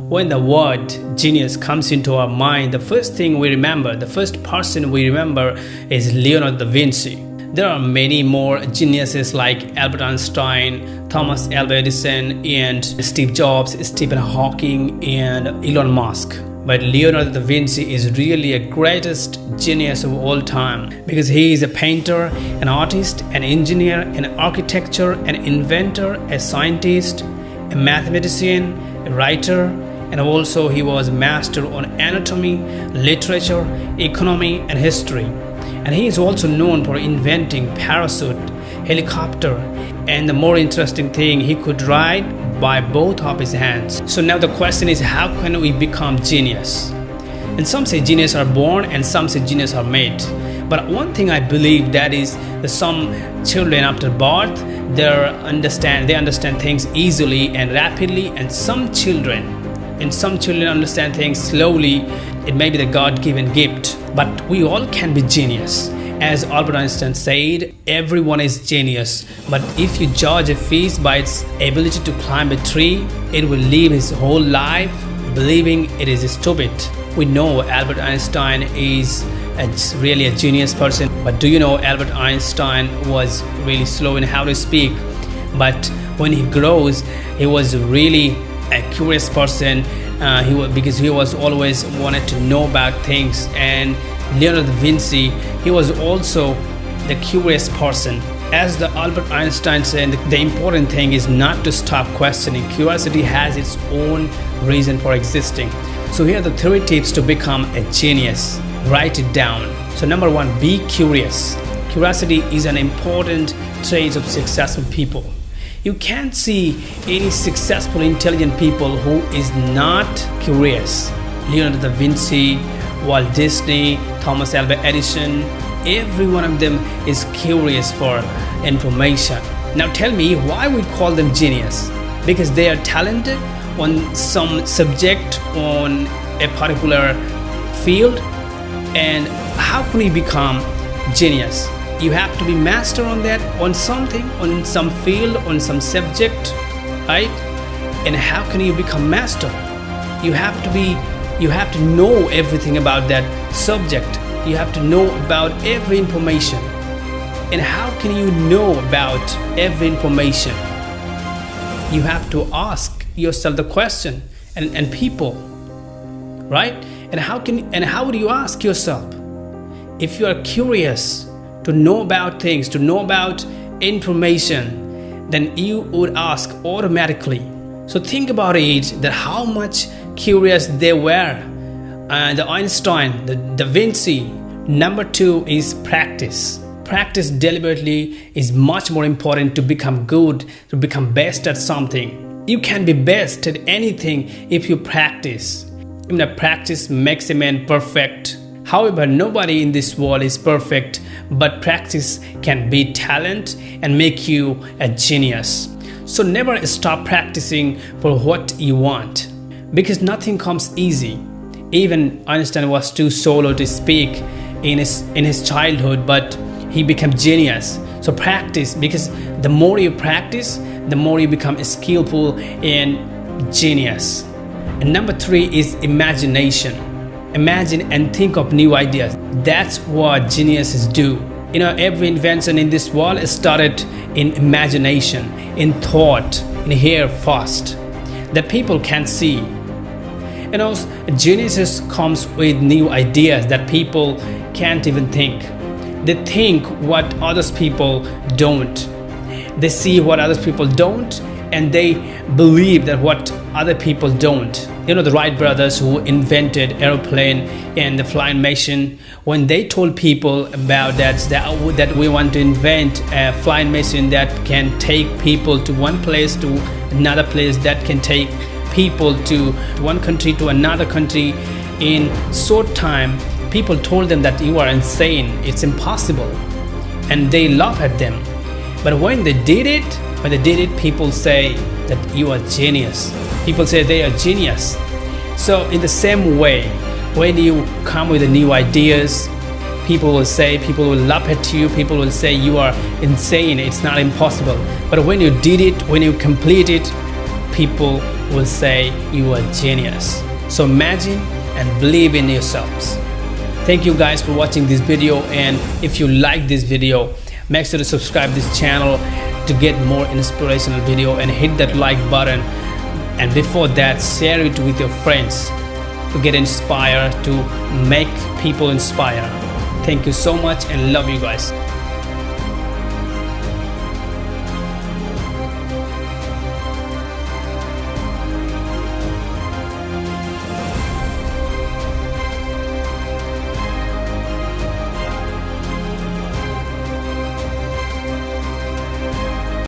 When the word genius comes into our mind, the first thing we remember, the first person we remember is Leonardo da Vinci. There are many more geniuses like Albert Einstein, Thomas Alva Edison, and Steve Jobs, Stephen Hawking, and Elon Musk. But Leonardo da Vinci is really a greatest genius of all time because he is a painter, an artist, an engineer, an architecture, an inventor, a scientist, a mathematician, a writer, and also he was a master on anatomy, literature, economy, and history. And he is also known for inventing parachute, helicopter, and the more interesting thing, he could ride by both of his hands. So now the question is, how can we become genius? And some say genius are born and some say genius are made. But one thing I believe that is that some children after birth, they understand things easily and rapidly, and some children understand things slowly. It may be the God-given gift, but we all can be genius. As Albert Einstein said, everyone is genius, but if you judge a fish by its ability to climb a tree, it will live his whole life believing it is stupid. We know Albert Einstein is really a genius person, but do you know Albert Einstein was really slow in how to speak, but when he grows, he was really a curious person. Because he was always wanted to know about things. And Leonardo da Vinci, he was also the curious person. As the Albert Einstein said, the important thing is not to stop questioning. Curiosity has its own reason for existing. So here are the 3 tips to become a genius. Write it down. So number 1, be curious. Curiosity is an important trait of successful people. You can't see any successful, intelligent people who is not curious. Leonardo da Vinci, Walt Disney, Thomas Alva Edison, every one of them is curious for information. Now tell me why we call them genius? Because they are talented on some subject, on a particular field. And how can we become genius? You have to be master on that, on something, on some field, on some subject, right? And how can you become master? You have to know everything about that subject. You have to know about every information. And how can you know about every information? You have to ask yourself the question, and people, right? And how would you ask yourself? If you are curious to know about things, to know about information, then you would ask automatically. So think about it, that how much curious they were. The Einstein, the Da Vinci. Number 2 is practice. Practice deliberately is much more important to become good, to become best at something. You can be best at anything if you practice. Practice makes a man perfect. However, nobody in this world is perfect, but practice can beat talent and make you a genius. So never stop practicing for what you want, because nothing comes easy. Even Einstein was too solo to speak in his childhood, but he became genius. So practice, because the more you practice, the more you become skillful and genius. And number 3 is imagination. Imagine and think of new ideas. That's what geniuses do. Every invention in this world started in imagination, in thought, in here first, that people can see. Geniuses comes with new ideas that people can't even think. They think what others people don't. They see what other people don't, and they believe that what other people don't. The Wright brothers who invented airplane and the flying machine, when they told people about that we want to invent a flying machine that can take people to one place to another place, that can take people to one country to another country in short time, people told them that you are insane, it's impossible, and they laugh at them. But when they did it, people say that you are genius. People say they are genius. So in the same way, when you come with the new ideas, people will laugh at you, people will say you are insane, it's not impossible. But when you did it, when you complete it, people will say you are genius. So imagine and believe in yourselves. Thank you guys for watching this video, and if you like this video, make sure to subscribe this channel to get more inspirational video and hit that like button, and before that share it with your friends to get inspired, to make people inspire. Thank you so much and love you guys.